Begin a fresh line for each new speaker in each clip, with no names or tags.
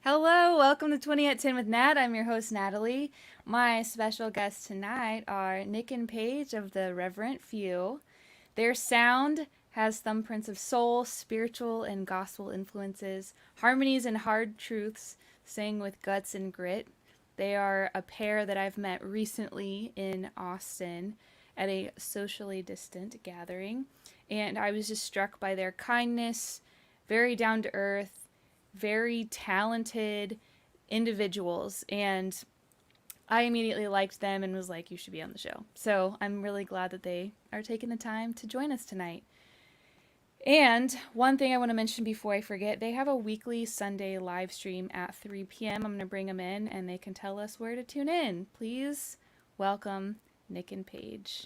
Hello, welcome to 20 at 10 with Nat. I'm your host, Natalie. My special guests tonight are Nick and Paige of the Reverent Few. Their sound has thumbprints of soul, spiritual, and gospel influences, harmonies and hard truths, sang with guts and grit. They are a pair that I've met recently in Austin at a socially distant gathering, and I was just struck by their kindness, very down to earth, very talented individuals, and I immediately liked them and was like, you should be on the show. So I'm really glad that they are taking the time to join us tonight. And one thing I want to mention before I forget, they have a weekly Sunday live stream at 3 p.m. I'm going to bring them in and they can tell us where to tune in. Please welcome Nick and Paige.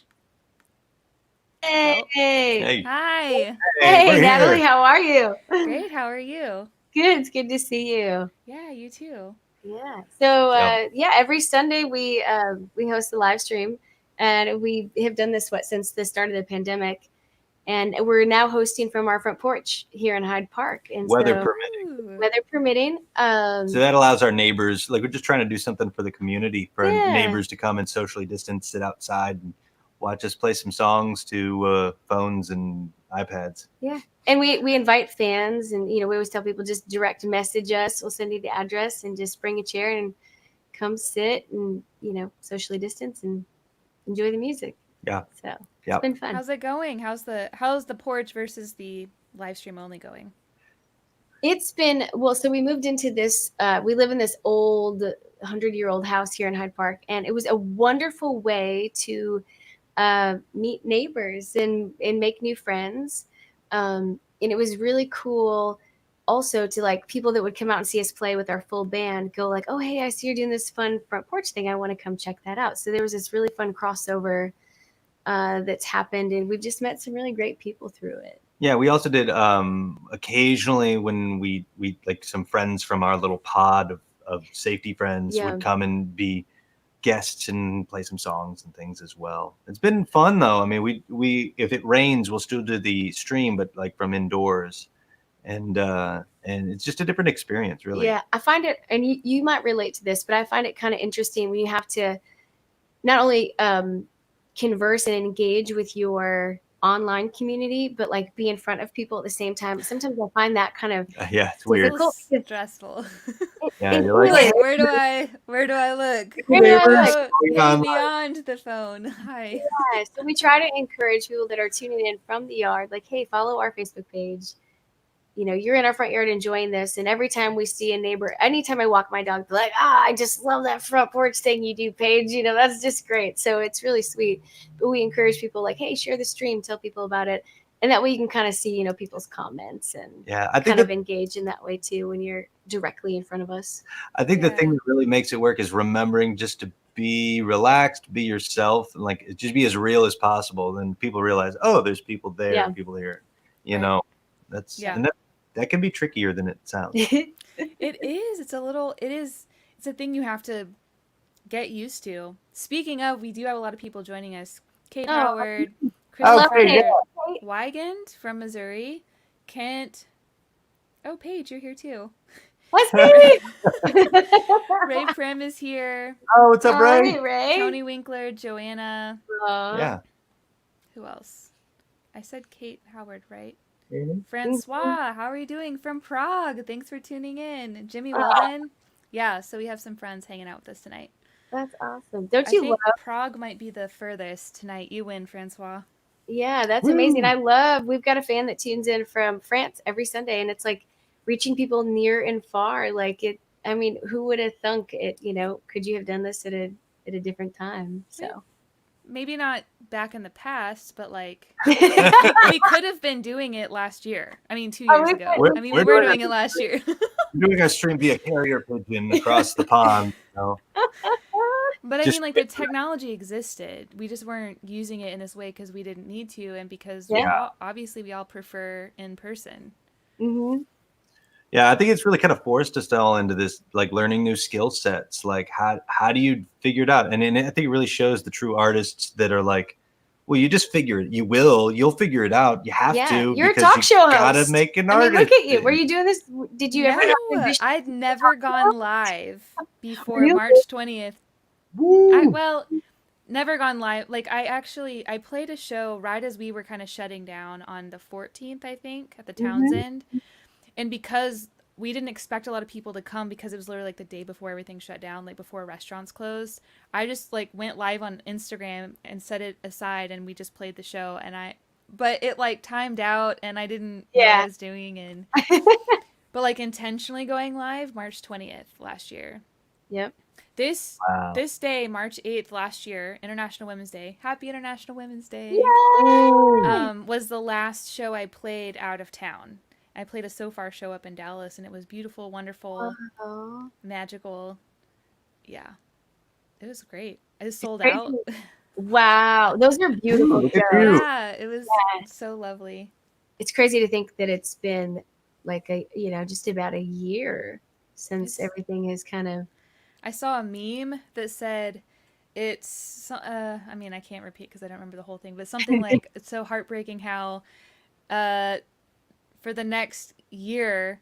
Hey.
Hey.
Hi.
Hey, Natalie, how are you?
Great. How are you?
Good. It's good to see you.
Yeah, you too.
Yeah. So every Sunday we host a live stream, and we have done this since the start of the pandemic, and we're now hosting from our front porch here in Hyde Park, and
Weather
permitting.
So that allows our neighbors, like we're just trying to do something for the community, for neighbors to come and socially distance, sit outside and watch us play some songs to phones and iPads.
Yeah. And we invite fans, and we always tell people just direct message us. We'll send you the address and just bring a chair and come sit and socially distance and enjoy the music.
Yeah.
So it's been fun.
How's it going? How's the porch versus the live stream only going?
It's been so we moved into this. We live in this old 100-year-old house here in Hyde Park, and it was a wonderful way to meet neighbors and make new friends. And it was really cool also to like people that would come out and see us play with our full band go like, oh, hey, I see you're doing this fun front porch thing. I want to come check that out. So there was this really fun crossover that's happened, and we've just met some really great people through it.
Yeah, we also did occasionally when we like some friends from our little pod of safety friends would come and be guests and play some songs and things as well. It's been fun though. I mean, we if it rains, we'll still do the stream, but like from indoors, and it's just a different experience, really.
Yeah, I find it, and you might relate to this, but I find it kind of interesting when you have to not only converse and engage with your online community, but like be in front of people at the same time. Sometimes I find that kind of
it's weird,
stressful.
Yeah, you're like,
where do I look? Beyond the phone. Hi.
Yeah, so we try to encourage people that are tuning in from the yard, like, hey, follow our Facebook page. You're in our front yard enjoying this, and every time we see a neighbor, anytime I walk my dog, they're like, I just love that front porch thing you do, Paige. That's just great. So it's really sweet. But we encourage people like, hey, share the stream, tell people about it, and that way you can kind of see, people's comments and
I think
engage in that way too when you're directly in front of us.
I think the thing that really makes it work is remembering just to be relaxed, be yourself, and like just be as real as possible. Then people realize, oh, there's people there, and people here. That's that can be trickier than it sounds.
It is. It's a thing you have to get used to. Speaking of, we do have a lot of people joining us. Kate Howard, Christopher Wygand from Missouri, Kent. Oh, Paige, you're here too.
What's Ray?
Ray Prim is here.
Oh, what's up, Ray?
Hey, Ray.
Tony Winkler, Joanna.
Yeah.
Who else? I said Kate Howard, right?
Mm-hmm.
Francois, how are you doing from Prague? Thanks for tuning in. Jimmy Weldon. Yeah, so we have some friends hanging out with us tonight.
That's awesome. Don't you love?
Prague might be the furthest tonight. You win, Francois.
Yeah, that's amazing. We've got a fan that tunes in from France every Sunday, and it's like reaching people near and far. Like who would have thunk it, could you have done this at a different time? So
maybe not back in the past, but like we could have been doing it last year. 2 years ago. We were doing it last year.
We're doing our stream via carrier pigeon across the pond.
But the technology existed. We just weren't using it in this way because we didn't need to, and because we all prefer in person.
Mm-hmm.
Yeah, I think it's really kind of forced us all into this, like learning new skill sets. Like how do you figure it out? And I think it really shows the true artists that are like Well, you just figure it. You'll figure it out. You have to.
You're a
because
talk show host.
Gotta make an
I mean,
artist.
look at you. Were you doing this? Did you ever have an ambition?
I'd never gone live before
Really?
March 20th.
Woo!
Never gone live. Like, I played a show right as we were kind of shutting down on the 14th, I think, at the Townsend. And because we didn't expect a lot of people to come because it was literally like the day before everything shut down, like before restaurants closed, I just like went live on Instagram and set it aside and we just played the show. But it like timed out and I didn't know what I was doing. And but like intentionally going live March 20th last year.
Yep.
This day, March 8th last year, International Women's Day. Happy International Women's Day.
Yay!
Was the last show I played out of town. I played a So Far show up in Dallas, and it was beautiful, wonderful, magical. Yeah. It was great. It was sold out.
Wow. Those are beautiful shows.
Yeah, it was so lovely.
It's crazy to think that it's been like just about a year since everything is kind of.
I saw a meme that said it's, I mean, I can't repeat because I don't remember the whole thing, but something like, it's so heartbreaking how for the next year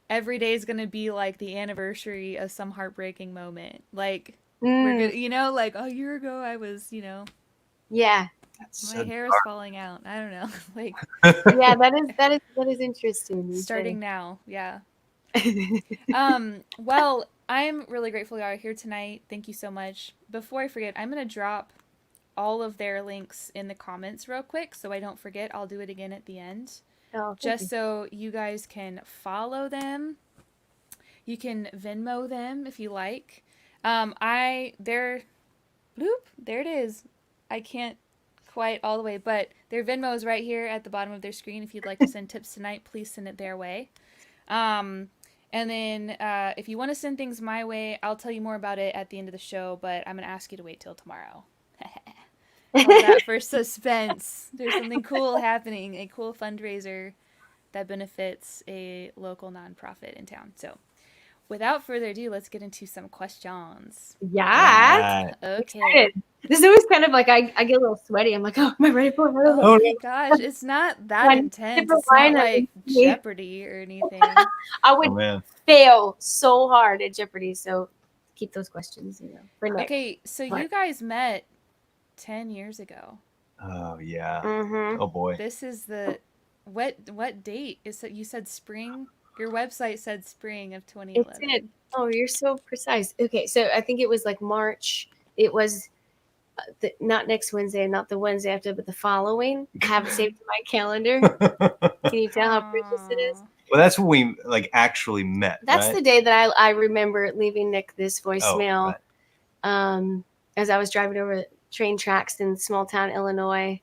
every day is going to be like the anniversary of some heartbreaking moment. Like, we're gonna, like a year ago I was,
yeah.
My hair is falling out. I don't know. Like,
yeah, that is interesting.
Starting now. Yeah. Well, I'm really grateful you are here tonight. Thank you so much. Before I forget, I'm going to drop all of their links in the comments real quick so I don't forget. I'll do it again at the end. Just so you guys can follow them. You can Venmo them if you like. There it is. I can't quite all the way, but their Venmo is right here at the bottom of their screen. If you'd like to send tips tonight, please send it their way. And then if you want to send things my way, I'll tell you more about it at the end of the show, but I'm going to ask you to wait till tomorrow. How's that for suspense? There's something cool happening, a cool fundraiser that benefits a local nonprofit in town. So without further ado, let's get into some questions.
Yeah.
Okay.
This is always kind of like I get a little sweaty. I'm like, oh, am I ready for it?
Oh my gosh, it's not that intense. It's not like Jeopardy or anything.
I would fail so hard at Jeopardy, so keep those questions, for Nick.
Okay, so you guys met 10 years ago.
Oh yeah.
Mm-hmm.
Oh boy.
This is the what date is it? You said spring. Your website said spring of 2011.
It did. Oh, you're so precise. Okay, so I think it was like March. It was not next Wednesday, not the Wednesday after, but the following. I have it saved in my calendar. Can you tell how precious it is?
Well, that's when we actually met.
That's the day that I remember leaving Nick this voicemail. As I was driving over train tracks in small town Illinois,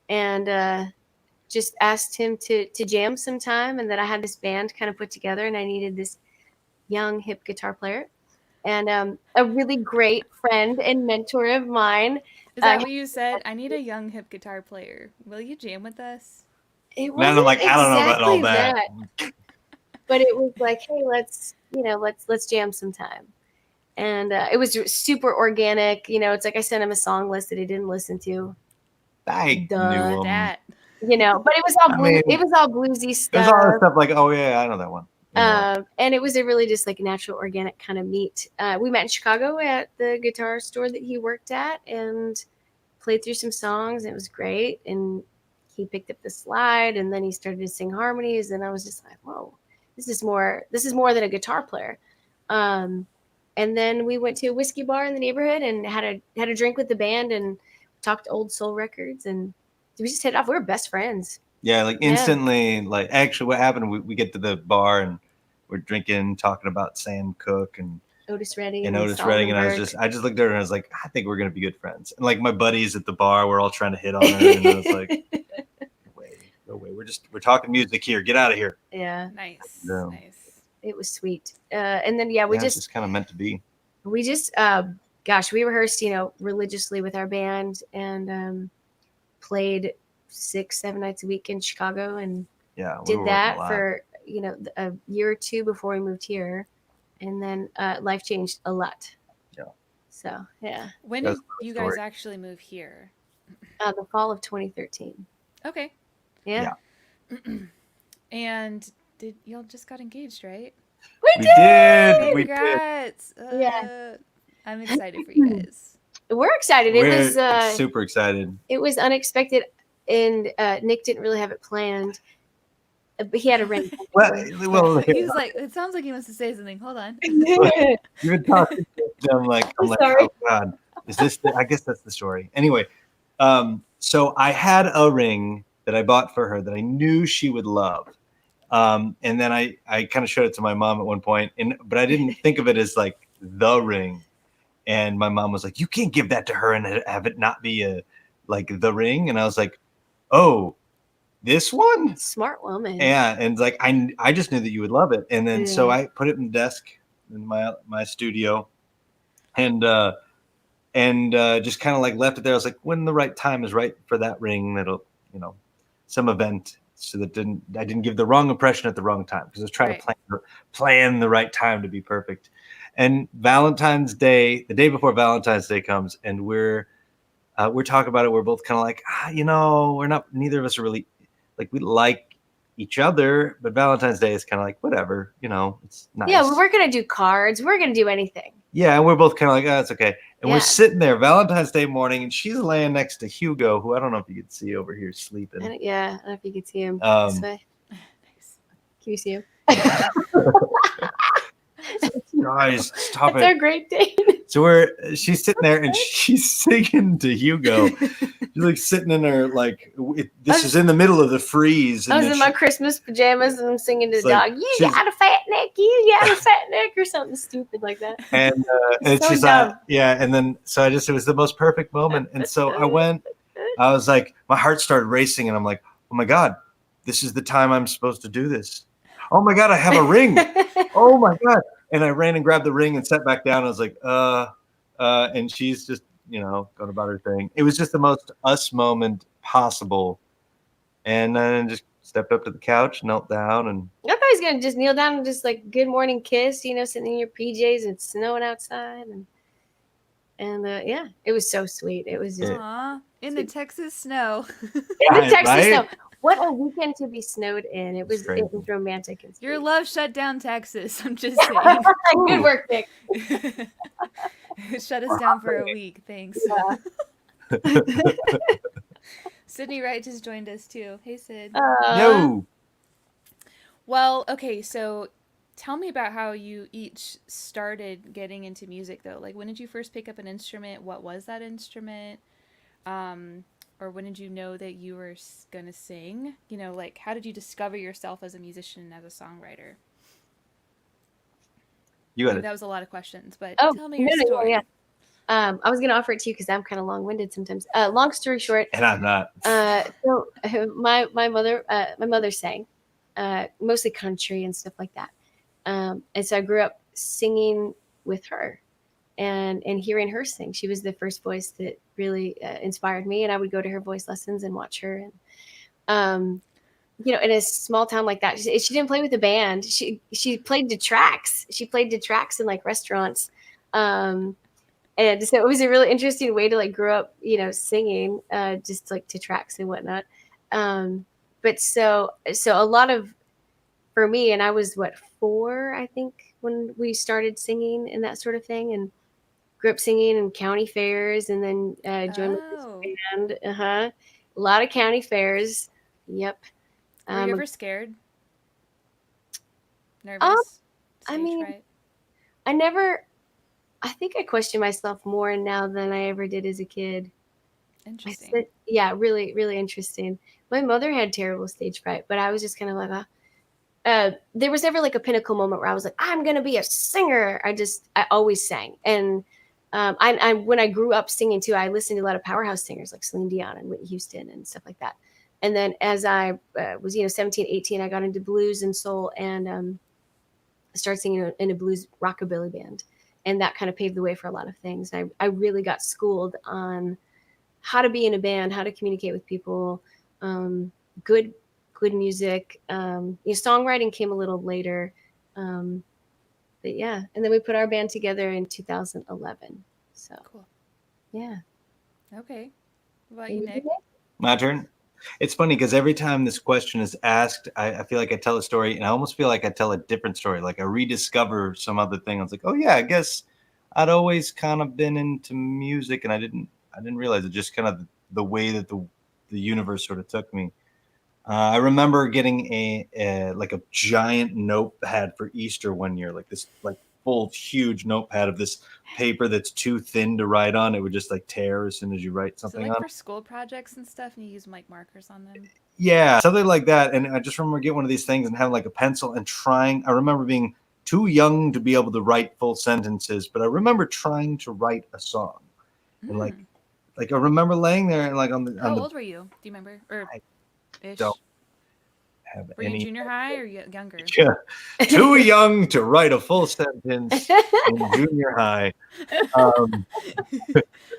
and just asked him to jam sometime, and that I had this band kind of put together, and I needed this young hip guitar player. And a really great friend and mentor of mine.
Is that what you said? I need a young hip guitar player. Will you jam with us?
It wasn't
I don't know about all that.
But it was like, hey, let's jam sometime. And it was super organic. It's like I sent him a song list that he didn't listen to.
I knew
that.
But it was all it was all bluesy stuff.
There's all that stuff like, oh yeah, I know that one.
And it was a really just like natural, organic kind of meet. We met in Chicago at the guitar store that he worked at and played through some songs. And it was great. And he picked up the slide, and then he started to sing harmonies. And I was just like, whoa, this is more than a guitar player. And then we went to a whiskey bar in the neighborhood and had a drink with the band and talked old soul records. And we just hit it off. We were best friends.
Yeah, like instantly, like actually what happened, we get to the bar and we're drinking, talking about Sam Cooke and
Otis Redding.
And I just looked at her and I was like, I think we're going to be good friends. And like my buddies at the bar, we're all trying to hit on her. And I was like, no way. We're talking music here. Get out of here.
Yeah.
Nice.
Nice. It was sweet. And then, it's
just kind of meant to be.
We just, we rehearsed, religiously with our band and played 6-7 nights a week in Chicago and did that for a year or two before we moved here, and then life changed a lot. So yeah.
When did you guys actually move here?
The fall of 2013.
Okay.
Yeah.
And did y'all just got engaged, right?
We did. We did.
Congrats.
Yeah.
I'm excited for you guys.
We're excited.
We're super excited.
It was unexpected, and Nick didn't really have it planned. But he had a ring.
Well,
he was like, it sounds like he wants to say something. Hold on.
You've been talking to him like,
sorry.
Oh God, is this? I guess that's the story. Anyway, so I had a ring that I bought for her that I knew she would love. And then I kind of showed it to my mom at one point, but I didn't think of it as like the ring. And my mom was like, "You can't give that to her and have it not be like the ring." And I was like, "Oh, this one?"
Smart woman.
Yeah, and like I just knew that you would love it, and then so I put it in the desk in my studio, and just kind of like left it there. I was like, when the right time is right for that ring, that'll some event, so that I didn't give the wrong impression at the wrong time, because I was trying to plan the right time to be perfect. And Valentine's Day, the day before Valentine's Day comes, and we're talking about it. We're both kind of like, we're not. Neither of us are really like, we like each other, but Valentine's Day is kind of like, whatever, it's nice.
Yeah, we weren't gonna do cards. We're gonna do anything.
Yeah, and we're both kind of like, oh, it's okay. And we're sitting there Valentine's Day morning, and she's laying next to Hugo, who I don't know if you could see over here sleeping.
I don't know if you could see him this way.
Nice.
Can you see him?
Guys, stop
it. It's our great date.
So she's sitting there and she's singing to Hugo. She's like sitting in her, like, this is in the middle of the freeze. And
I was in my Christmas pajamas and I'm singing to the dog, you got a fat neck, you got a fat neck, or something stupid like that.
And she's like, and then so it was the most perfect moment. And so I was like, my heart started racing, and I'm like, oh my God, this is the time I'm supposed to do this. Oh my God, I have a ring. Oh my God. And I ran and grabbed the ring and sat back down. I was like, and she's just, going about her thing. It was just the most us moment possible. And then just stepped up to the couch, knelt down, and
I thought he was gonna just kneel down and just like good morning kiss, sitting in your PJs and snowing outside, and it was so sweet. It was just
in the Texas snow.
In the Texas snow. What a weekend to be snowed in. It was romantic. And
your love shut down Texas. I'm just saying.
Good work, Nick.
Shut us down for a week. Thanks. Sydney Wright just joined us too. Hey, Sid.
Yo.
Well, okay, so tell me about how you each started getting into music, though. Like, when did you first pick up an instrument? What was that instrument? Or when did you know that you were going to sing? Like, how did you discover yourself as a musician, as a songwriter? That was a lot of questions, but tell me your story.
Yeah. I was going to offer it to you because I'm kind of long-winded sometimes. Long story short.
And I'm not.
So my mother sang, mostly country and stuff like that. And so I grew up singing with her. And hearing her sing, she was the first voice that really inspired me. And I would go to her voice lessons and watch her. And, in a small town like that, she didn't play with a band. She played to tracks. She played to tracks in like restaurants. And so it was a really interesting way to like grow up, singing just like to tracks and whatnot. But so a lot of, for me, and I was 4, I think, when we started singing and that sort of thing. And grew up singing in county fairs, and then joined the band. A lot of county fairs. Yep.
Were you ever scared? Nervous?
I mean, I think I question myself more now than I ever did as a kid.
Interesting.
Yeah, really, really interesting. My mother had terrible stage fright, but I was just kind of like, there was never like a pinnacle moment where I was like, I'm going to be a singer. I always sang. And I when I grew up singing too, I listened to a lot of powerhouse singers like Celine Dion and Whitney Houston and stuff like that. And then as I was 17, 18, I got into blues and soul, and started singing in a blues rockabilly band, and that kind of paved the way for a lot of things. I really got schooled on how to be in a band, how to communicate with people, good music. Songwriting came a little later. But yeah, and then we put our band together in 2011. So
cool.
Yeah.
Okay. What about you, Nick?
My turn. It's funny because every time this question is asked, I feel like I tell a story, and I almost feel like I tell a different story. Like I rediscover some other thing. I was like, oh yeah, I guess I'd always kind of been into music, and I didn't realize it. Just kind of the way that the universe sort of took me. I remember getting like a giant notepad for Easter one year, like this like full huge notepad of this paper that's too thin to write on. It would just like tear as soon as you write
So
something
like
on.
for school projects and stuff, and you use like markers on them.
Yeah, something like that. And I just remember getting one of these things and having like a pencil and trying. I remember being too young to be able to write full sentences, but I remember trying to write a song. And like I remember laying there and like on the
How old were you? Do you remember? Or
I
ish?
don't have
Were you
any
junior high or younger?
yeah, too young to write a full sentence in junior high. Um,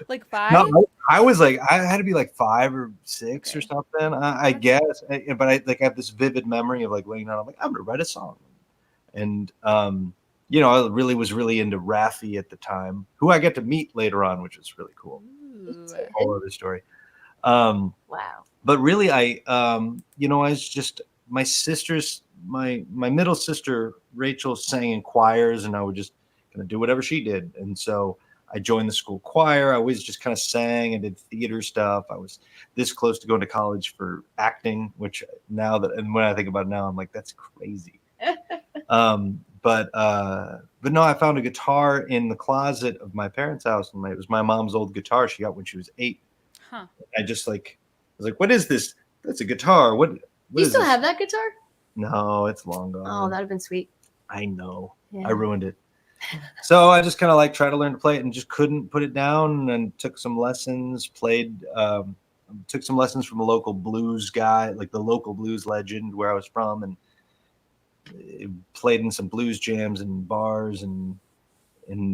Like
no,
5?
I was like I had to be like 5 or 6 or
Okay.
something. I guess, but I like have this vivid memory of like laying down. I'm like I'm gonna write a song, and you know I really was really into Raffi at the time, who I get to meet later on, which is really cool.
Ooh.
Whole other story. Wow. But really, you know, I was just my sisters, my middle sister Rachel sang in choirs, and I would just kind of do whatever she did, and so I joined the school choir. I always just kind of sang and did theater stuff. I was this close to going to college for acting, which now that and when I think about it now, I'm like that's crazy. But no, I found a guitar in the closet of my parents' house, and it was my mom's old guitar she got when she was 8.
Huh.
I just like was like, what is this? That's a guitar. What
You
is
still
this?
have that guitar?
No, it's long gone.
Oh, that'd have been sweet.
I know.
Yeah.
I ruined it. So I just kind of like tried to learn to play it and just couldn't put it down, and took some lessons, took some lessons from a local blues guy, like the local blues legend where I was from, and played in some blues jams and bars and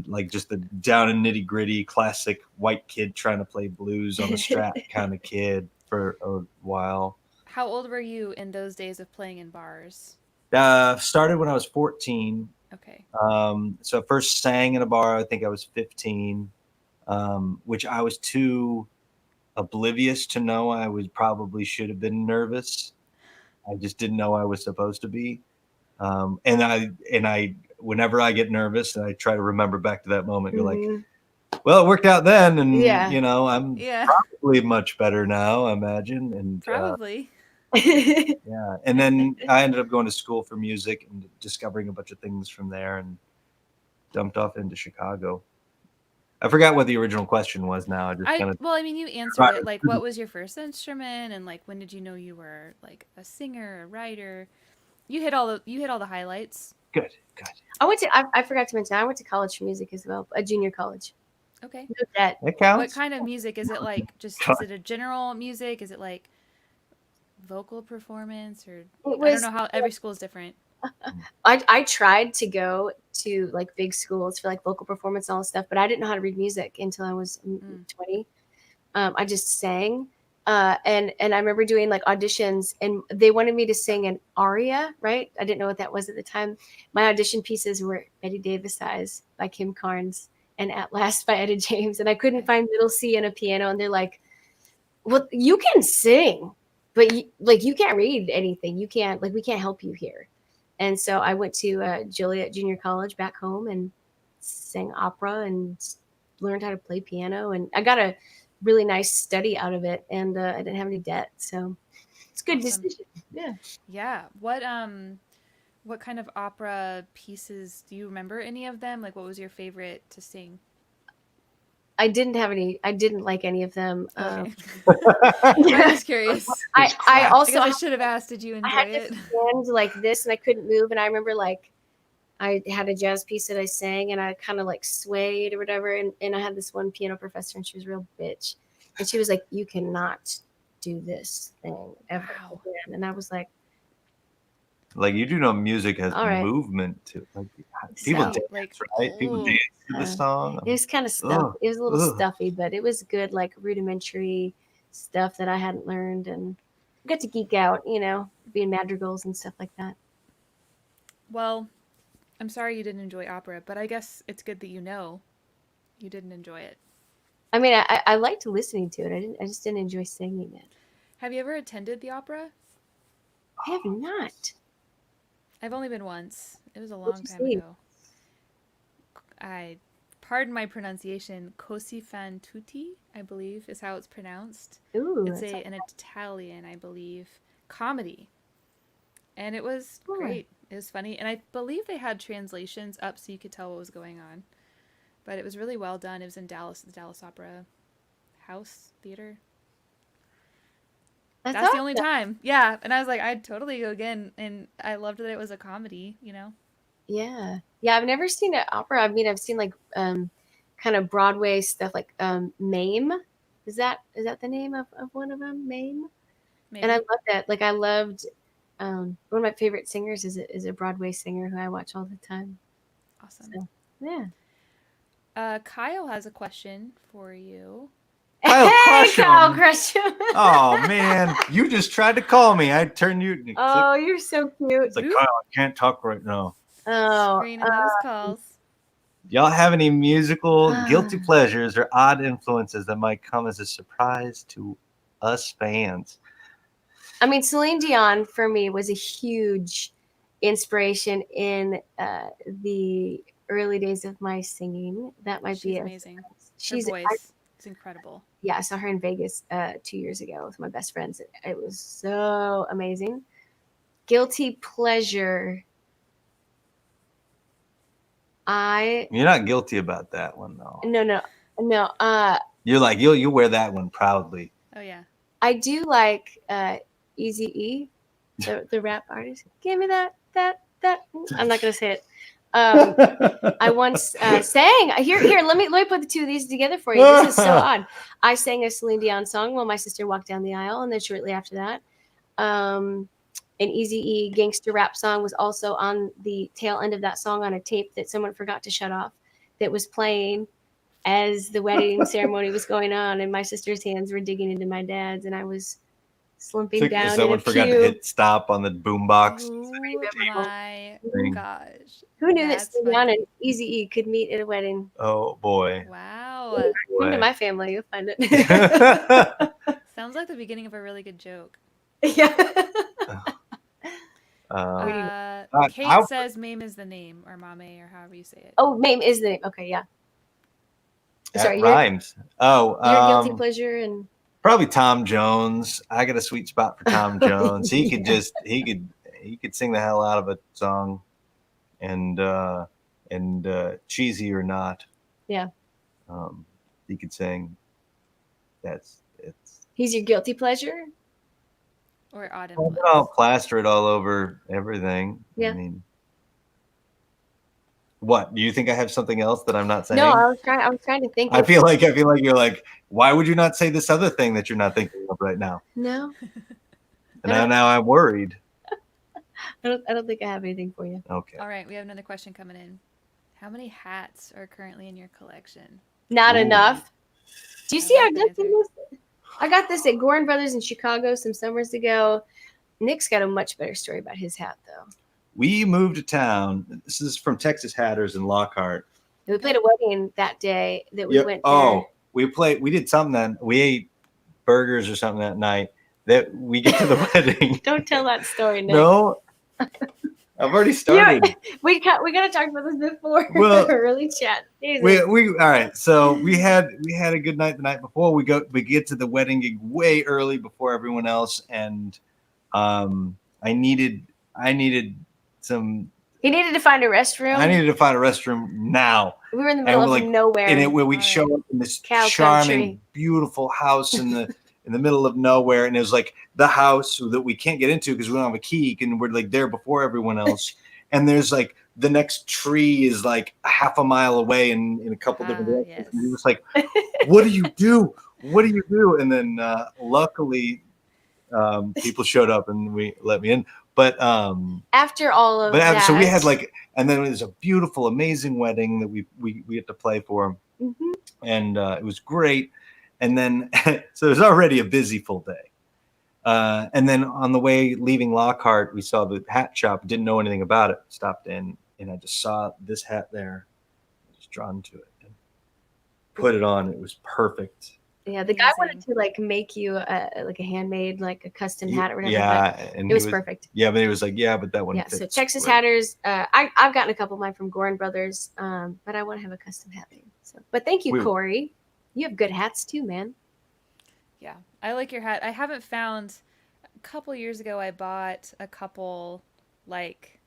like just the down and nitty gritty classic white kid trying to play blues on the Strat kind of kid for a while.
How old were you in those days of playing in bars?
Started when I was 14.
Okay.
So I first sang in a bar. I think I was 15, which I was too oblivious to know I was probably should have been nervous. I just didn't know I was supposed to be. And I, whenever I get nervous, I try to remember back to that moment. You're like, well, it worked out then, and you know, I'm probably much better now, I imagine. And
probably.
Yeah, and then I ended up going to school for music and discovering a bunch of things from there, and dumped off into Chicago. I forgot what the original question was now.
Well, I mean, you answered it. Like, what was your first instrument, and like, when did you know you were like a singer, a writer? You hit all the highlights.
Good.
I forgot to mention I went to college for music as well, a junior college.
Okay.
That
counts.
What kind of music is it? Like, is it a general music? Is it like vocal performance, or I don't know how every school is different.
I tried to go to like big schools for like vocal performance and all this stuff, but I didn't know how to read music until I was 20. I just sang. And I remember doing like auditions, and they wanted me to sing an aria, right? I didn't know what that was at the time. My audition pieces were Betty Davis Eyes by Kim Carnes and At Last by Etta James, and I couldn't find middle C and a piano, and they're like, well, you can sing, but you can't read anything. You can't, like, we can't help you here. And so I went to Joliet Junior College back home and sang opera and learned how to play piano, and I got a really nice study out of it, and I didn't have any debt, so it's a good decision.
Yeah. What kind of opera pieces do you remember? Any of them? Like, what was your favorite to sing?
I didn't like any of them.
Okay. I'm just curious.
I also
I should have asked, did you enjoy it?
Stand like this, and I couldn't move, and I remember like I had a jazz piece that I sang, and I kind of like swayed or whatever, and I had this one piano professor, and she was a real bitch, and she was like, you cannot do this thing ever again. And I was like,
you do know music has movement to like people dance, right? People dance to the song.
It was kind of stuffy. It was a little stuffy, but it was good, like rudimentary stuff that I hadn't learned, and I got to geek out, being madrigals and stuff like that.
Well, I'm sorry you didn't enjoy opera, but I guess it's good that you didn't enjoy it.
I mean, I liked listening to it. I just didn't enjoy singing it.
Have you ever attended the opera?
I have not.
I've only been once. It was a
What'd
long
you
time
see?
ago. Pardon my pronunciation, Così fan tutti, I believe, is how it's pronounced.
Ooh,
It's an Italian, I believe, comedy. And it was
cool.
great. It was funny. And I believe they had translations up so you could tell what was going on. But it was really well done. It was in Dallas, the Dallas Opera House Theater. That's
awesome.
the only time. Yeah. And I was like, I'd totally go again. And I loved that it was a comedy, you know?
Yeah. Yeah, I've never seen an opera. I mean, I've seen like kind of Broadway stuff like Mame. Is that the name of one of them? Mame?
Maybe.
And I love that. Like I loved one of my favorite singers is a Broadway singer who I watch all the time.
Awesome.
So, yeah.
Kyle has a question for you.
Kyle
Kyle
Crush'em.
Crush'em.
Oh man, you just tried to call me. I turned you.
Oh, you're so cute.
It's like, Kyle, I can't talk right now.
Oh,
Screening those calls.
Y'all have any musical guilty pleasures or odd influences that might come as a surprise to us fans?
I mean, Celine Dion for me was a huge inspiration in the early days of my singing. That might be
amazing.
She's
her voice is incredible.
Yeah, I saw her in Vegas 2 years ago with my best friends. It was so amazing. Guilty pleasure.
You're not guilty about that one though.
No.
You're like you wear that one proudly.
Oh yeah.
I do like Eazy-E, the rap artist. Give me that. I'm not gonna say it. I once sang here. Let me put the two of these together for you. This is so odd. I sang a Celine Dion song while my sister walked down the aisle, and then shortly after that, an Eazy-E gangster rap song was also on the tail end of that song on a tape that someone forgot to shut off that was playing as the wedding ceremony was going on, and my sister's hands were digging into my dad's, and I was slumping down.
Someone forgot to hit stop on the boombox.
Oh my gosh.
Who knew that Celine Dion and Eazy-E could meet at a wedding?
Oh boy.
Wow.
Come to my family, you'll find it.
Sounds like the beginning of a really good joke.
Yeah.
Kate says Mame is the name, or Mame, or however you say it.
Oh, Mame is the name. Okay, yeah.
Sorry, rhymes.
Your guilty pleasure and
probably Tom Jones. I got a sweet spot for Tom Jones. He could he could sing the hell out of a song, and cheesy or not.
Yeah.
He could sing.
He's your guilty pleasure?
Or odd influence.
I'll plaster it all over everything.
Yeah.
I mean, what? Do you think I have something else that I'm not saying?
No, I was trying to think.
I feel like you're like, why would you not say this other thing that you're not thinking of right now?
No.
And now I'm worried.
I don't think I have anything for you.
Okay.
All right, we have another question coming in. How many hats are currently in your collection?
Not enough. Do you see our I got this at Gorin Brothers in Chicago some summers ago. Nick's got a much better story about his hat, though.
We moved to town. This is from Texas Hatters in Lockhart.
We played a wedding that day that we went there.
Oh, we did something then. We ate burgers or something that night. That we get to the wedding.
Don't tell that story, Nick.
No. I've already started.
We got to talk about this before.
Well,
really chat.
We all right. So we had a good night the night before. We get to the wedding gig way early before everyone else, and I needed some.
He needed to find a restroom.
I needed to find a restroom now.
We were in the middle of nowhere,
and we show up in this charming, beautiful house in the middle of nowhere, and it was like the house that we can't get into because we don't have a key, and we're like there before everyone else. And there's like the next tree is like a half a mile away in a couple different directions. Yes. And he was like, what do you do? What do you do? And then luckily people showed up and let me in. But
after all of that,
so we had and then it was a beautiful, amazing wedding that we had to play for.
Mm-hmm.
And it was great. And then so it was already a busy full day. And then on the way leaving Lockhart, we saw the hat shop, didn't know anything about it, stopped in, and I just saw this hat there, just drawn to it. And put it on. It was perfect.
Yeah, the guy wanted to like make you like a handmade, like a custom hat or whatever.
Yeah, and
it was perfect.
Yeah, but he was like, yeah, but that one.
Yeah,
fits
so Texas
great.
Hatters. I've gotten a couple of mine from Gorin Brothers, but I want to have a custom hat made. So, but thank you, Corey. You have good hats too, man.
Yeah, I like your hat. I haven't found. A couple years ago, I bought a couple, like,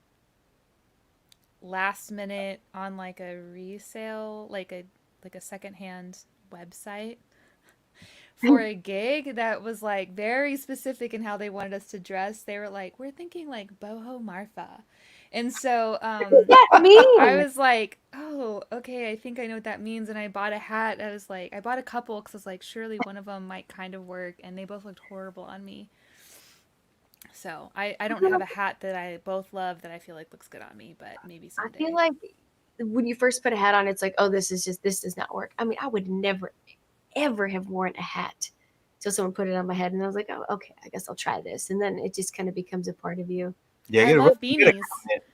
last minute on like a resale, like a secondhand website for a gig that was like very specific in how they wanted us to dress. They were like, we're thinking like boho Marfa. And so
What does that mean?
I was like, oh, okay, I think I know what that means. And I bought a hat. I was like, I bought a couple because I was like, surely one of them might kind of work. And they both looked horrible on me. So I don't have a hat that I both love that I feel like looks good on me, but maybe someday.
I feel like when you first put a hat on, it's like, oh, this does not work. I mean, I would never, ever have worn a hat till someone put it on my head, and I was like, oh, okay, I guess I'll try this, and then it just kind of becomes a part of you.
Yeah,
I love beanies.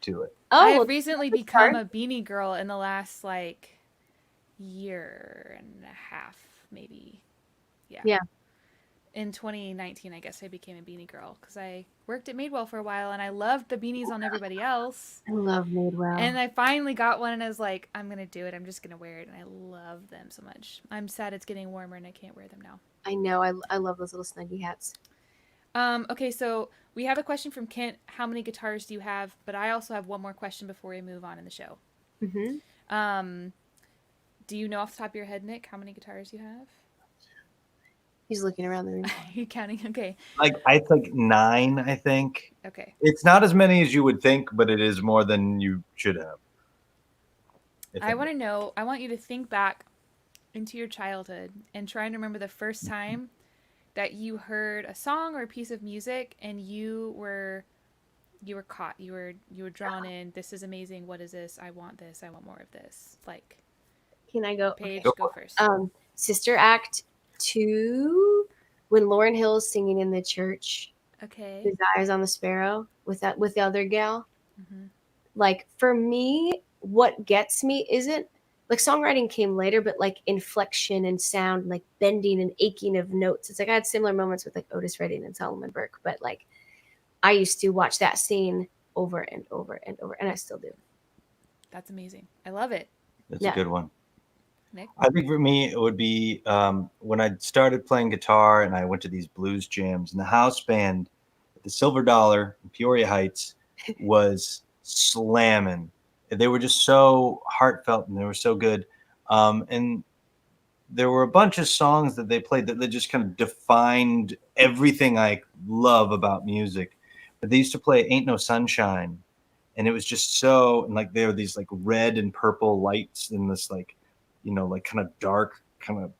To it.
Oh, I've recently become a beanie girl in the last like year and a half, maybe. Yeah. In 2019, I guess I became a beanie girl because I worked at Madewell for a while and I loved the beanies on everybody else.
I love Madewell.
And I finally got one and I was like, I'm going to do it. I'm just going to wear it. And I love them so much. I'm sad it's getting warmer and I can't wear them now.
I know. I love those little snuggy hats.
Okay, so we have a question from Kent. How many guitars do you have? But I also have one more question before we move on in the show.
Mm-hmm.
Do you know off the top of your head, Nick, how many guitars you have?
He's looking around the room.
You're counting? Okay.
I think 9, I think.
Okay.
It's not as many as you would think, but it is more than you should have.
I want to know, I want you to think back into your childhood and try and remember the first time that you heard a song or a piece of music and you were caught. You were drawn in. This is amazing. What is this? I want this. I want more of this. Like,
can I go?
Paige,
okay.
go first.
Sister Act 2, when Lauryn Hill's singing in the church.
Okay.
His Eyes on the Sparrow with the other gal.
Mm-hmm.
Like, for me, what gets me isn't like songwriting came later, but like inflection and sound, like bending and aching of notes. It's like I had similar moments with like Otis Redding and Solomon Burke, but like I used to watch that scene over and over and over, and I still do.
That's amazing. I love it.
That's a good one.
Nick?
I think for me, it would be when I started playing guitar and I went to these blues jams, and the house band at the Silver Dollar in Peoria Heights was slamming. They were just so heartfelt and they were so good. And there were a bunch of songs that they played that they just kind of defined everything I love about music. But they used to play Ain't No Sunshine. And it was just so, and like there were these like red and purple lights in this like, like kind of dark, kind of,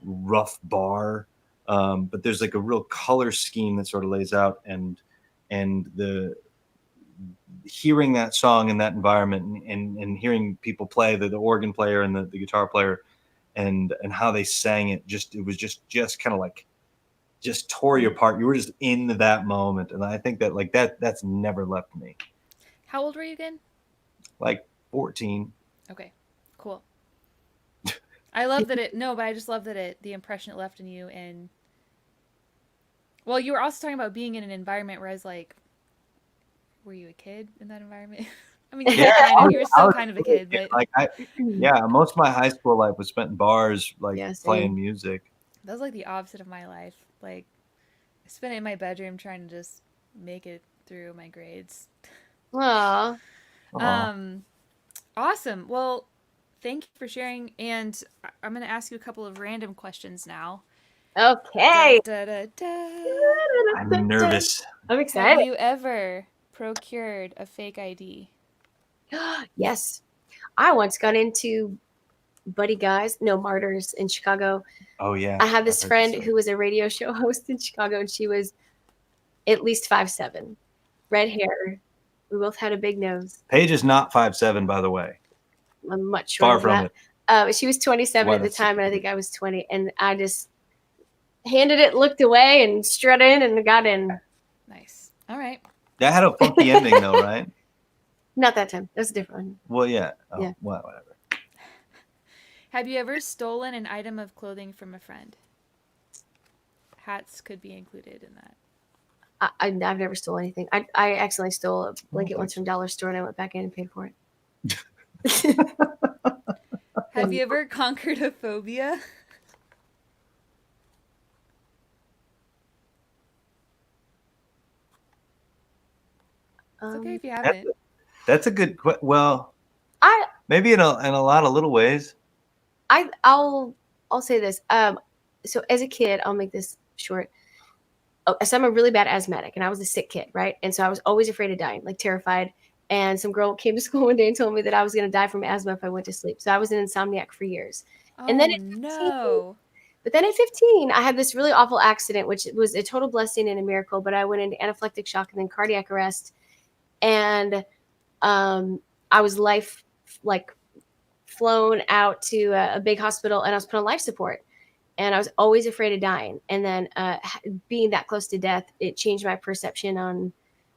rough bar. But there's like a real color scheme that sort of lays out, and the hearing that song in that environment and hearing people play, the organ player and the guitar player, and how they sang it, it was just kind of like just tore you apart. You were just in that moment, and I think that like that's never left me.
How old were you again?
Like 14.
Okay, cool. I love that but I just love that the impression it left in you. And well, you were also talking about being in an environment where I was like, were you a kid in that environment? I mean, you were still kind of a kid, but
like most of my high school life was spent in bars, like playing music.
That was like the opposite of my life. Like, I spent it in my bedroom trying to just make it through my grades.
Aww.
Awesome. Well, thank you for sharing. And I'm going to ask you a couple of random questions now.
Okay.
I'm nervous.
I'm excited.
Have you ever procured a fake ID?
Yes. I once got into Martyrs in Chicago.
Oh, yeah.
I had this friend who was a radio show host in Chicago, and she was at least 5'7", red hair. We both had a big nose.
Paige is not 5'7", by the way.
I'm much shorter
Far from it.
She was 27 at the time, and I think I was 20. And I just handed it, looked away, and strutted in and got in.
Nice. All right.
That had a funky ending, though, right?
Not that time. That was a different one.
Well, yeah.
Yeah.
Well, whatever.
Have you ever stolen an item of clothing from a friend? Hats could be included in that.
I've never stole anything. I accidentally stole a blanket once
thanks.
from Dollar Store, and I went back in and paid for it.
Have you ever conquered a phobia? It's okay if you haven't.
That's a good well,
I
maybe in a lot of little ways.
I'll say this. So as a kid, I'll make this short. Oh, so I'm a really bad asthmatic, and I was a sick kid, right? And so I was always afraid of dying, like terrified. And some girl came to school one day and told me that I was going to die from asthma if I went to sleep. So I was an insomniac for years. And then
Oh, no.
But then at 15, I had this really awful accident, which was a total blessing and a miracle. But I went into anaphylactic shock and then cardiac arrest, and I was flown out to a big hospital, and I was put on life support. And I was always afraid of dying. And then being that close to death, it changed my perception on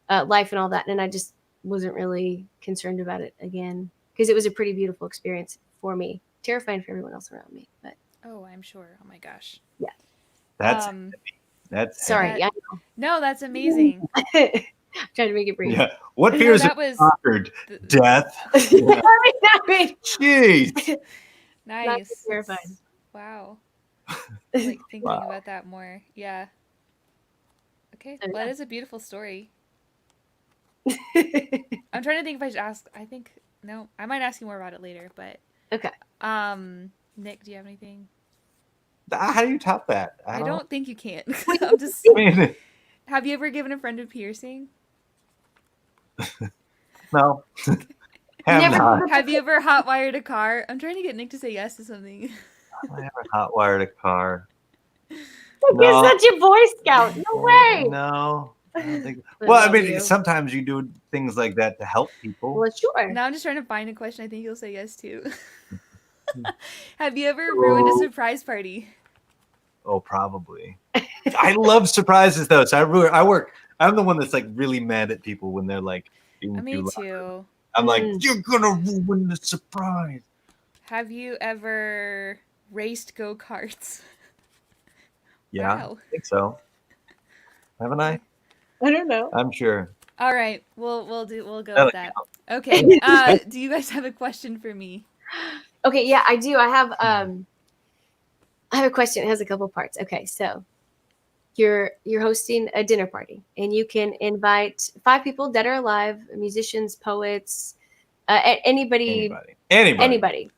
life and all that. And I just wasn't really concerned about it again, because it was a pretty beautiful experience for me. Terrifying for everyone else around me. But
Oh, I'm sure. Oh my gosh.
yeah.
That's
Sorry.
That, no, that's amazing.
I'm trying to make it brief.
Yeah. What fears
that
have
was
conquered? Death.
I mean,
Jeez.
nice.
terrifying.
Wow. Like thinking about that more. Yeah. Okay.
So,
Well,
yeah.
that is a beautiful story. I'm trying to think if I should ask. I think no. I might ask you more about it later. But
Okay.
Nick, do you have anything?
How do you top that?
I don't think you can. I'm just.
I mean,
Have you ever given a friend a piercing?
no. Have
Never-
not.
Have you ever hot wired a car? I'm trying to get Nick to say yes to something.
I never hot wired a car.
You're such a Boy Scout. No way.
No. I don't think.
I
Well, I
love
mean,
you.
sometimes you do things like that to help people.
Well, sure.
Now I'm just trying to find a question I think you'll say yes to. Have you ever ruined a surprise party?
Oh, probably. I love surprises though. So I'm the one that's like really mad at people when they're like being
Me
too loud.
too.
I'm like, you're gonna ruin the surprise.
Have you ever raced go-karts?
Yeah,
Wow.
I think so. Haven't I?
I don't know.
I'm sure.
All right, we'll go
That'll
with that. Okay. Do you guys have a question for me?
Okay, yeah, I do. I have a question. It has a couple parts. Okay, so you're hosting a dinner party, and you can invite 5 people, dead or alive, musicians, poets, anybody.
Anybody.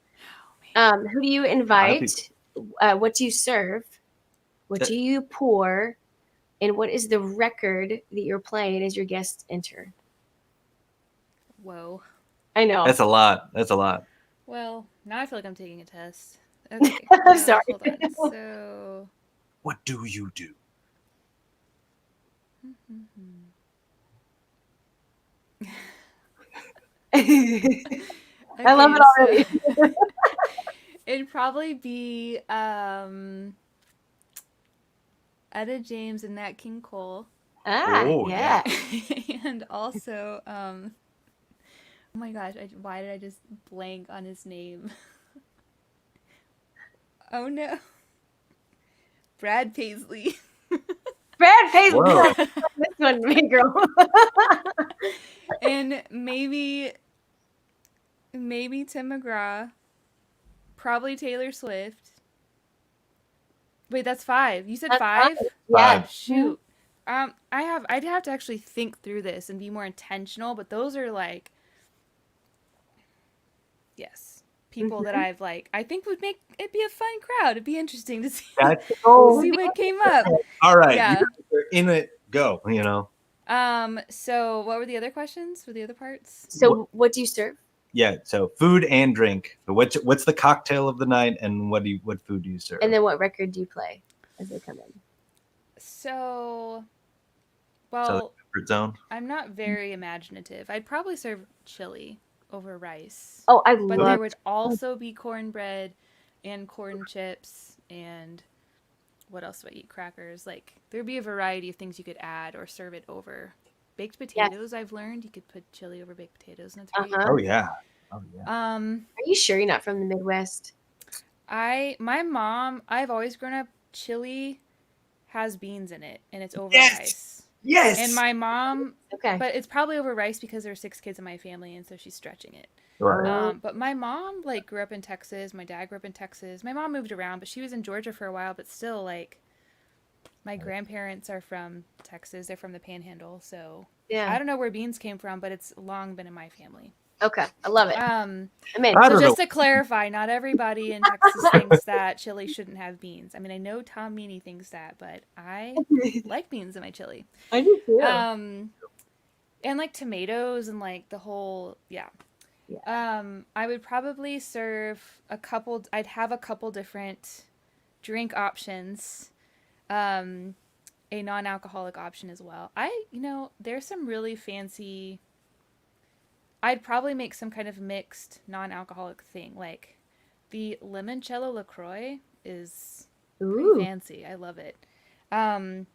Who do you invite? What do you serve? What do you pour? And what is the record that you're playing as your guests enter?
Whoa.
I know.
That's a lot.
Well, now I feel like I'm taking a test. Okay.
Sorry.
Hold on. So.
What do you do?
I love it already.
So it'd probably be Etta James and Nat King Cole.
Oh,
yeah.
And also, oh my gosh, why did I just blank on his name? Oh no. Brad Paisley.
Brad Paisley.
Whoa.
This one, big girl.
And maybe Tim McGraw. Probably Taylor Swift. Wait, that's 5. You said 5?
Yeah.
Shoot. I'd have to actually think through this and be more intentional, but those are like, yes, people that I've I think would make it be a fun crowd. It'd be interesting to see,
That's
see what came up.
all right.
Yeah.
You're in it. Go. You know.
So what were the other questions? For the other parts?
So what do you serve?
Yeah. So food and drink. So what's the cocktail of the night, and what food do you serve?
And then what record do you play as they come in?
So,
Comfort zone.
I'm not very imaginative. I'd probably serve chili over rice.
Oh, I
But
love.
there would also be cornbread and corn chips and what else would I eat? Crackers. There'd be a variety of things you could add or serve it over. Baked potatoes, I've learned. You could put chili over baked potatoes and it's great.
Oh yeah.
Are you sure you're not from the Midwest?
I've always grown up, chili has beans in it, and it's over
Yes!
rice.
Yes.
And my mom,
Okay.
but it's probably over rice because there are 6 kids in my family, and so she's stretching it.
Right.
But my mom like grew up in Texas. My dad grew up in Texas. My mom moved around, but she was in Georgia for a while. But still, like, my grandparents are from Texas. They're from the Panhandle, so
Yeah.
I don't know where beans came from, but it's long been in my family.
Okay. I love it.
Um,
I'm in.
I
so
don't
just
know.
to clarify, not everybody in Texas thinks that chili shouldn't have beans. I mean, I know Tom Meany thinks that, but I like beans in my chili.
I do too.
And like tomatoes and like the whole, yeah. I would probably serve I'd have a couple different drink options. A non-alcoholic option as well. There's some really fancy. I'd probably make some kind of mixed non-alcoholic thing. Like the limoncello LaCroix is pretty fancy. I love it. And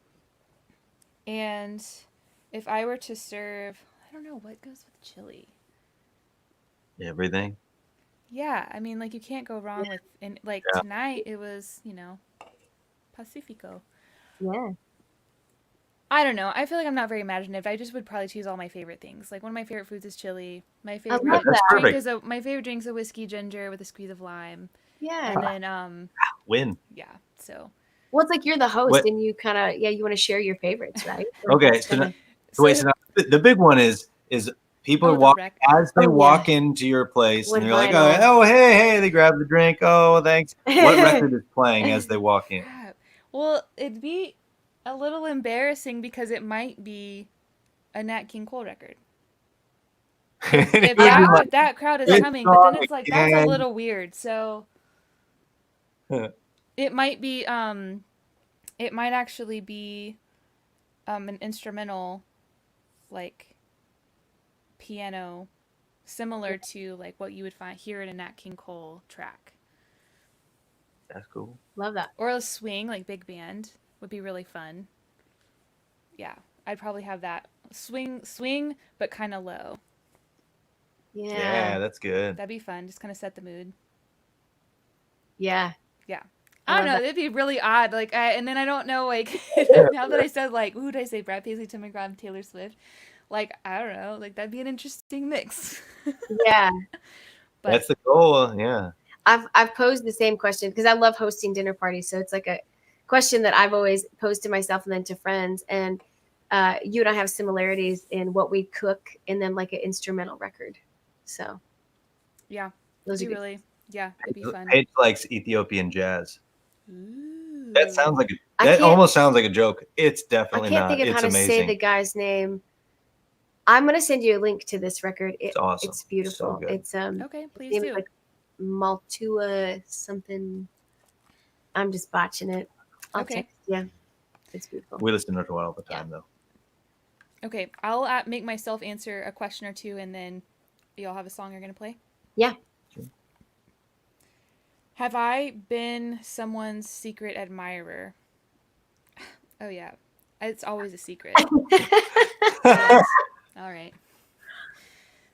if I were to serve, I don't know what goes with chili.
Everything.
Yeah, I mean, like you can't go wrong with, and like tonight it was, Pacifico.
Yeah.
I don't know. I feel like I'm not very imaginative. I just would probably choose all my favorite things. Like one of my favorite foods is chili. My favorite drink is a whiskey ginger with a squeeze of lime.
Yeah.
And then
win.
Yeah. So.
Well, it's like you're the host, and you kind of you want to share your favorites, right?
Okay. So the big one is people walk as they walk into your place, and they're like, "Oh, hey!" They grab the drink. Oh, thanks. What record is playing as they walk in?
Well, it'd be a little embarrassing because it might be a Nat King Cole record. If that crowd is coming, but then it's like that's a little weird. So it might be it might actually be an instrumental, like piano, similar to like what you would hear in a Nat King Cole track.
That's cool.
Love that.
Or a swing, like big band, would be really fun. Yeah, I'd probably have that swing, but kind of low.
Yeah, that's good.
That'd be fun. Just kind of set the mood.
Yeah.
I don't know. It'd be really odd. Like, and then I don't know. Like, now that I said, like, ooh, did I say Brad Paisley, Tim McGraw, Taylor Swift? Like, I don't know. Like, that'd be an interesting mix.
Yeah.
But that's the goal. Yeah.
I've posed the same question because I love hosting dinner parties. So it's like a question that I've always posed to myself and then to friends. And you and I have similarities in what we cook and then like an instrumental record. So.
Yeah. Those are really. Yeah, it'd be fun.
Paige likes Ethiopian jazz.
Ooh.
That sounds like almost sounds like a joke. It's definitely not.
I can't think of how to say the guy's name. I'm gonna send you a link to this record. It's awesome. It's beautiful. So it's
okay. Please do.
Like Maltua something. I'm just botching it. I'll text you. It's beautiful.
We listen to it all the time though.
Okay, I'll make myself answer a question or two, and then y'all have a song you're gonna play.
Yeah.
Have I been someone's secret admirer? Oh, yeah. It's always a secret. All right.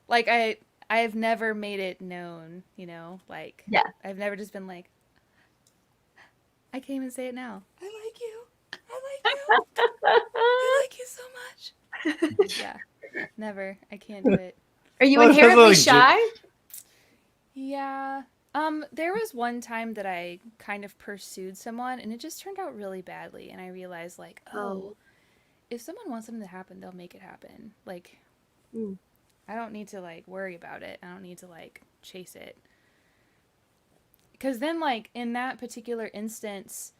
Like, I have never made it known, Like, I've never just been like, I can't even say it now. I like you. I like you. I like you so much. Yeah. Never. I can't do it.
Are you inherently shy?
Yeah. There was one time that I kind of pursued someone and it just turned out really badly. And I realized like, if someone wants something to happen, they'll make it happen. Like, I don't need to like worry about it. I don't need to like chase it. Because then like in that particular instance,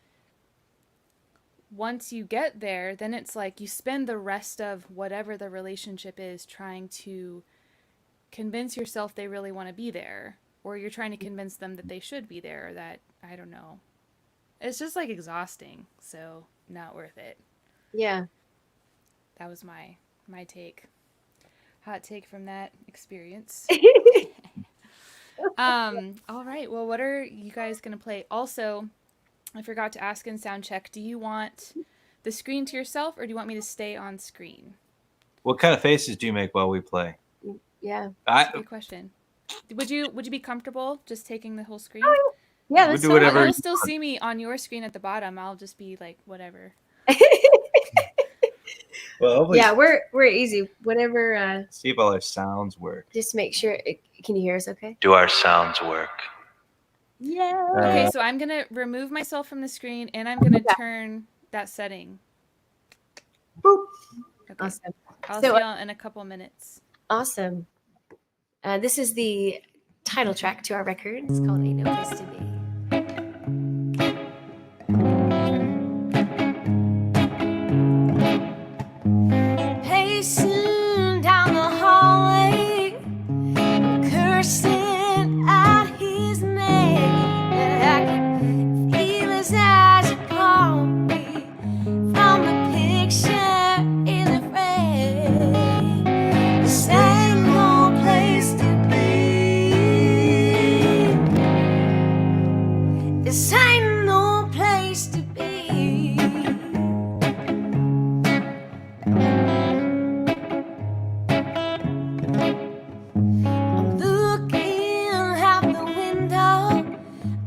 once you get there, then it's like you spend the rest of whatever the relationship is trying to convince yourself they really want to be there. Or you're trying to convince them that they should be there, or that, I don't know. It's just, like, exhausting, so not worth it.
Yeah.
That was my take. Hot take from that experience. All right, well, what are you guys going to play? Also, I forgot to ask in sound check, do you want the screen to yourself, or do you want me to stay on screen?
What kind of faces do you make while we play?
Yeah.
That's a good question. Would you be comfortable just taking the whole screen?
Yeah,
We'll
that's
do
so
whatever.
You'll still see me on your screen at the bottom. I'll just be like, whatever.
Well, hopefully,
Yeah, we're easy. Whatever.
see if all our sounds work.
Just make sure. Can you hear us? Okay.
Do our sounds work?
Yeah.
Okay, so I'm gonna remove myself from the screen, and I'm gonna
Okay.
turn that setting.
Boop.
Okay.
Awesome.
I'll
So,
see y'all in a couple minutes.
Awesome. This is the title track to our record. It's called Ain't No Place to Be. Pacing down the hallway, cursing out his name, and I can feel his eyes upon me from the picture in the frame. This ain't no place to be. This ain't no place to be.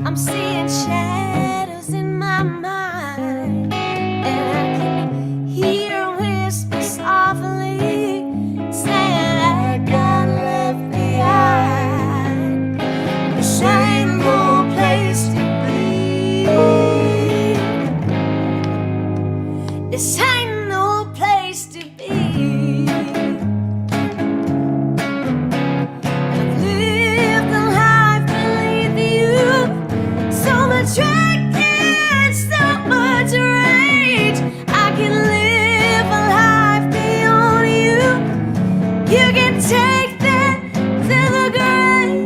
I'm seeing shadows in my mind, and I can hear whispers softly saying I got left behind. This ain't no place to be. This ain't no place to be. Drag and so much rage. I can live a life beyond you. You can take that to the grave.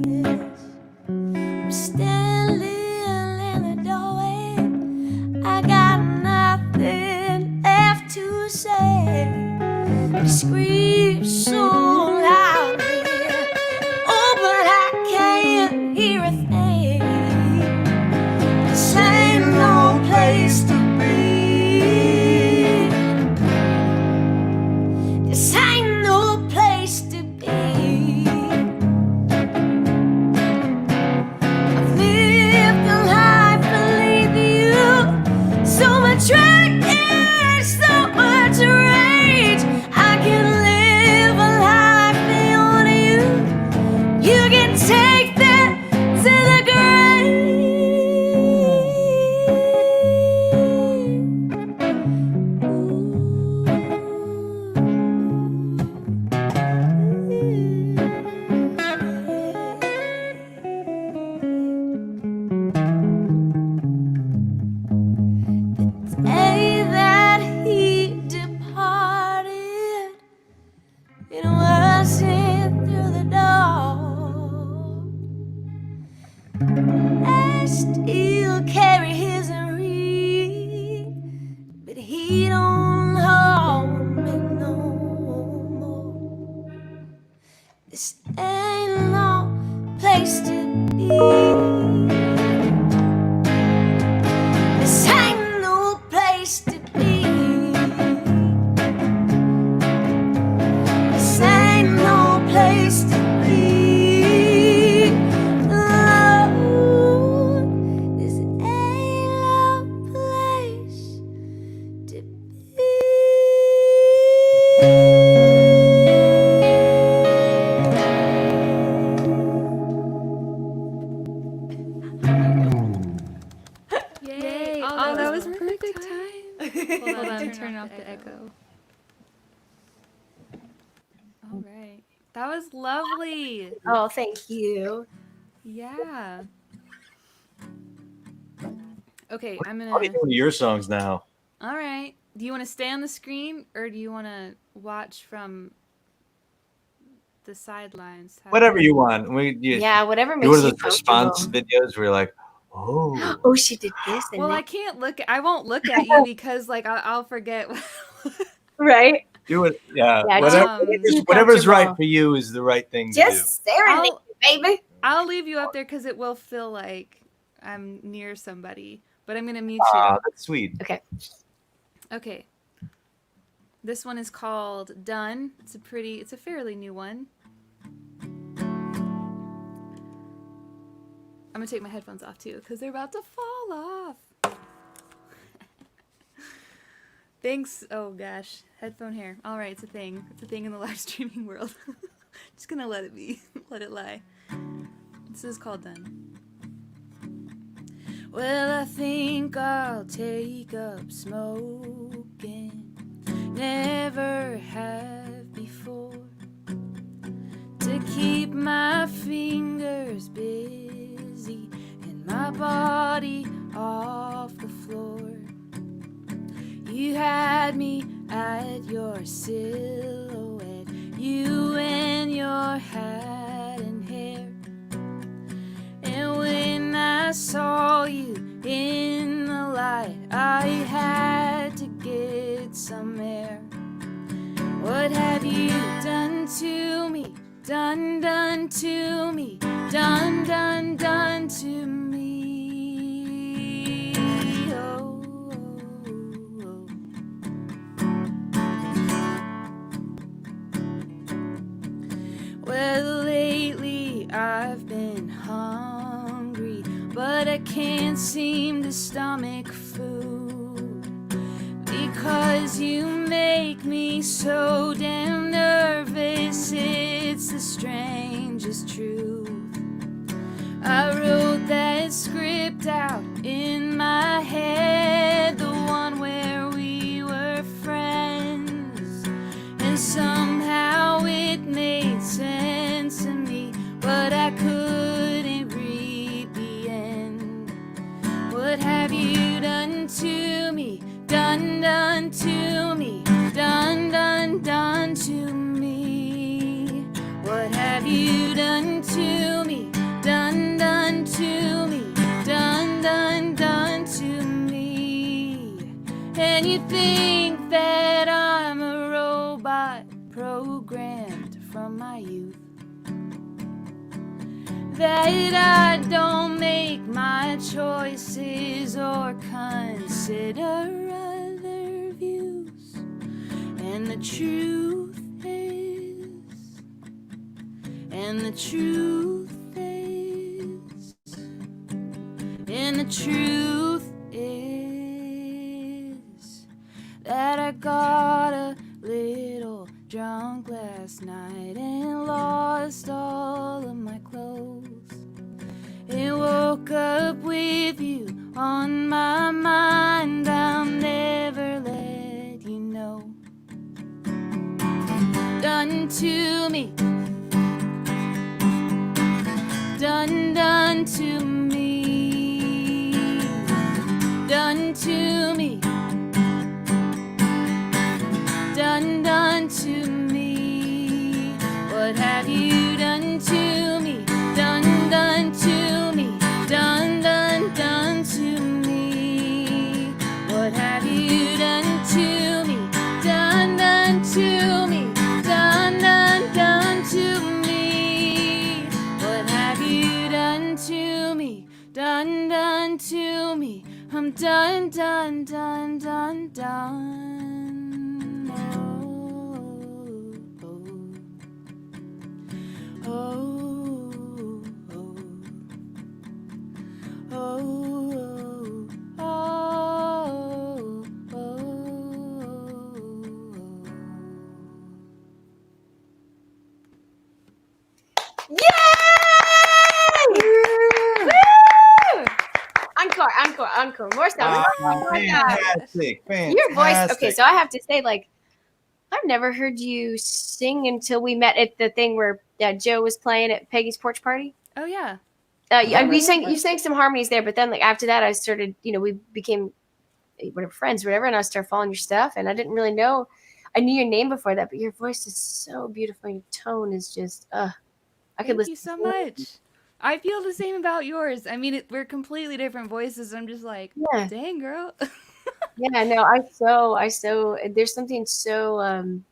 Yes. I'm standing in the doorway. I got nothing left to say. I scream so loudly, oh, but I can't hear a thing. This ain't no place to be. This ain't no place to be. I've lived a life beneath you. So much drag and so much rage. I can live a life beyond you. You can take that to the day that he departed, it wasn't through the door. I still carry his ring, but he don't hold me no more. This ain't no place to be. This ain't no place to be. This ain't no place to be. Oh, this ain't no place to be.
Yay! Oh, that was perfect time. Hold on, turn off the echo. All right. That was lovely.
Oh, thank you.
Yeah. Okay, I'm
I'll be
gonna.
doing your songs now.
All right. Do you want to stay on the screen or do you want to watch from the sidelines?
Whatever you want.
Yeah, whatever
do
makes
one of
you
those response
comfortable.
videos where you're like, oh.
Oh, she did this. And
Well,
that.
I can't look. I won't look at you because like I'll forget.
Right?
Do it. Yeah.
Yeah,
Whatever's right
comfortable.
for you is the right thing to do.
Just serenade, baby.
I'll leave you up there because it will feel like I'm near somebody. but I'm going to mute you.
That's sweet.
Okay.
Okay. This one is called Done. It's a fairly new one. I'm going to take my headphones off too because they're about to fall off. Thanks. Oh gosh. Headphone hair. All right, it's a thing. It's a thing in the live streaming world. Just going to let it be. Let it lie. This is called Done. Well, I think I'll take up smoking. Never have before. To keep my fingers busy and my body off the floor. You had me at your silhouette, you and your hat and hair. And when I saw you in the light, I had to get some air. What have you done to me? Done to me, done to me. Oh, oh, oh. Well, lately I've been hungry, but I can't seem to stomach food because you make me so damn nervous. It's the strangest truth. I wrote that script out in my head, the one where we were friends, and somehow it made sense to me, but I couldn't read the end. What have you done to me? Done to me, done to me. What have you done to me? Done to me, done to me. And you think that I'm a robot programmed from my youth, that I don't make my choices or consider other views. And the truth is, and the truth is, and the truth is that I got a little drunk last night and lost all of my clothes. And woke up with you on my mind. I'll never let you know. Done to me, done to me, done to me, done to me. What have you done to me? Done to me, done to me. What have you done to me? Done to me, done to me. What have you done to me? Done to me. I'm done. Oh, oh, oh, oh, oh, oh, oh.
Yay! Woo! Encore. More stuff. Oh my God.
Fantastic.
Your voice. Okay, so I have to say, like, I've never heard you sing until we met at the thing where Joe was playing at Peggy's porch party.
Oh yeah.
You sang some harmonies there, but then like after that, I started. We became whatever friends, or whatever, and I started following your stuff, and I didn't really know. I knew your name before that, but your voice is so beautiful. Your tone is just. I could listen.
Thank you so much. I feel the same about yours. I mean, we're completely different voices. I'm just like,
Yeah.
Dang, girl.
Yeah, no, I so there's something so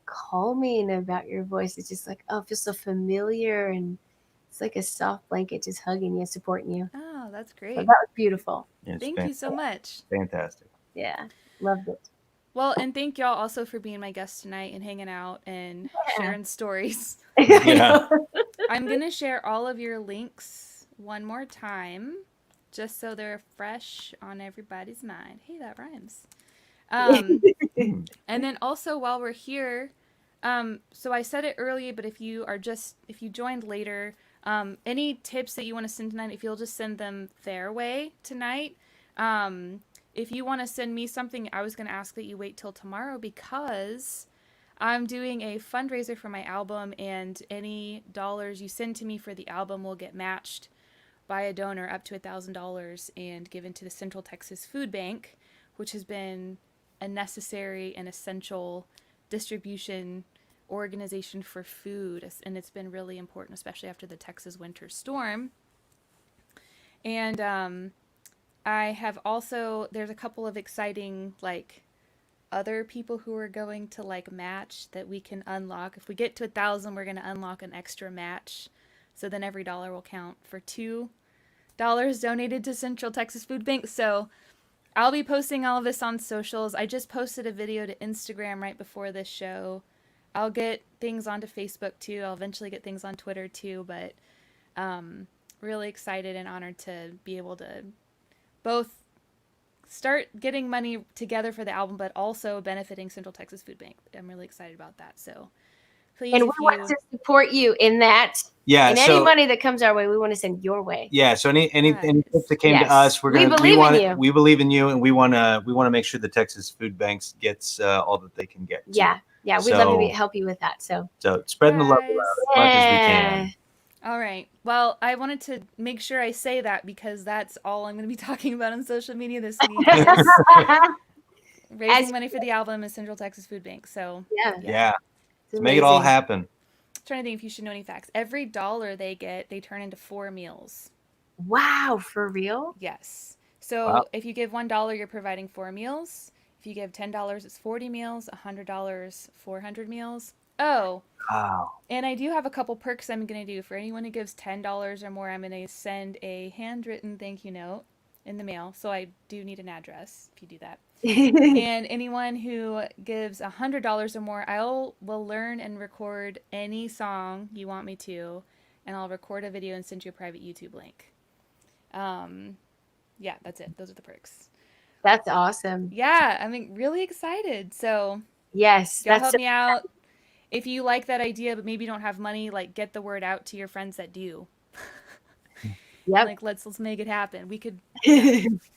calming about your voice. It's just like, oh, it feels so familiar, and it's like a soft blanket just hugging you, supporting you.
Oh, that's
So
great.
that was beautiful.
It's
Thank you so much.
fantastic.
Yeah, loved it.
Well, and thank y'all also for being my guest tonight and hanging out and sharing stories.
Yeah.
I'm going to share all of your links one more time just so they're fresh on everybody's mind. Hey, that rhymes. And then also while we're here, so I said it earlier, but if you joined later, any tips that you want to send tonight, if you'll just send them their way tonight. If you want to send me something, I was going to ask that you wait till tomorrow because I'm doing a fundraiser for my album, and any dollars you send to me for the album will get matched by a donor up to $1,000 and given to the Central Texas Food Bank, which has been a necessary and essential distribution organization for food, and it's been really important, especially after the Texas winter storm. And I have also, there's a couple of exciting other people who are going to match that we can unlock. If we get to 1,000, we're going to unlock an extra match, so then every dollar will count for $2 donated to Central Texas Food Bank. So I'll be posting all of this on socials. I just posted a video to Instagram right before this show. I'll get things onto Facebook too. I'll eventually get things on Twitter too, but really excited and honored to be able to both start getting money together for the album, but also benefiting Central Texas Food Bank. I'm really excited about that. So please,
And we want to support you in that.
Yeah.
And any money that comes our way, we want to send your way.
Yeah. So any tips that came to us, we believe in you, and we want to make sure the Texas Food Banks gets all that they can get.
Yeah. Yeah. We'd love to help you with that. So
spreading the love around as much as we can.
All right. Well, I wanted to make sure I say that because that's all I'm going to be talking about on social media this week. Raising money for the album is Central Texas Food Bank. So
yeah. Let's make it all happen.
I'm trying to think if you should know any facts. Every dollar they get, they turn into 4 meals.
Wow, for real?
Yes. So if you give $1, you're providing 4 meals. If you give $10, it's 40 meals. $100, 400 meals. Oh.
Wow.
And I do have a couple perks I'm going to do. For anyone who gives $10 or more, I'm going to send a handwritten thank you note in the mail. So I do need an address if you do that. And anyone who gives $100 or more, will learn and record any song you want me to, and I'll record a video and send you a private YouTube link. Yeah, that's it. Those are the perks.
That's awesome.
Yeah, I'm really excited. So
yes,
y'all help me out. If you like that idea, but maybe don't have money, get the word out to your friends that do.
Yep.
Let's make it happen. We could.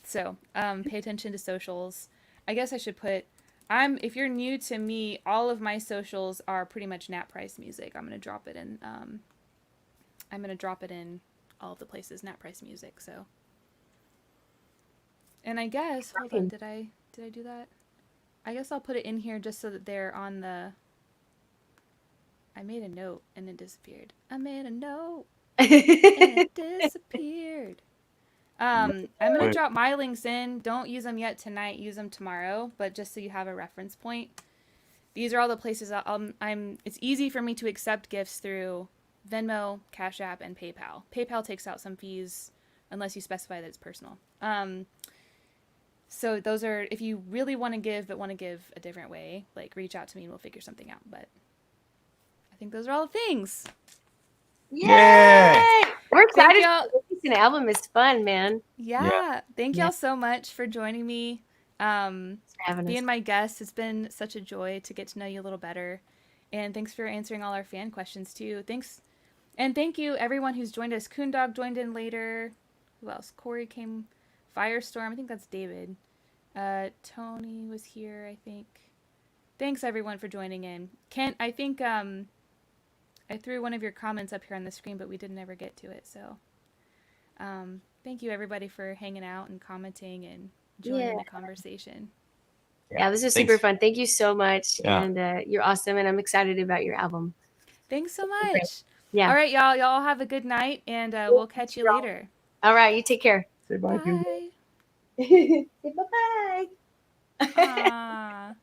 So, pay attention to socials. I guess I should put. If you're new to me, all of my socials are pretty much Nat Price Music. I'm gonna drop it in. I'm gonna drop it in all of the places Nat Price Music. So. And I guess hold on, did I do that? I guess I'll put it in here just so that they're on the. I made a note and it disappeared. I made a note and it disappeared. I'm going to drop my links in. Don't use them yet tonight. Use them tomorrow. But just so you have a reference point. These are all the places it's easy for me to accept gifts through Venmo, Cash App, and PayPal. PayPal takes out some fees unless you specify that it's personal. So those are, if you really want to give but want to give a different way, reach out to me and we'll figure something out. But I think those are all the things.
Yay! We're excited. Releasing an album is fun, man.
Yeah. Thank y'all so much for joining me. Being my guest. It's been such a joy to get to know you a little better. And thanks for answering all our fan questions too. Thanks. And thank you everyone who's joined us. Coondog joined in later. Who else? Corey came. Firestorm. I think that's David. Tony was here, I think. Thanks everyone for joining in. Kent, I think I threw one of your comments up here on the screen, but we didn't ever get to it. So thank you everybody for hanging out and commenting and joining the conversation.
Yeah, this is super fun. Thank you so much. Yeah. And you're awesome. And I'm excited about your album.
Thanks so much. Yeah. All right, y'all. Y'all have a good night, and we'll catch you later.
All right. You take care.
Say bye.
Say bye-bye.
Aww.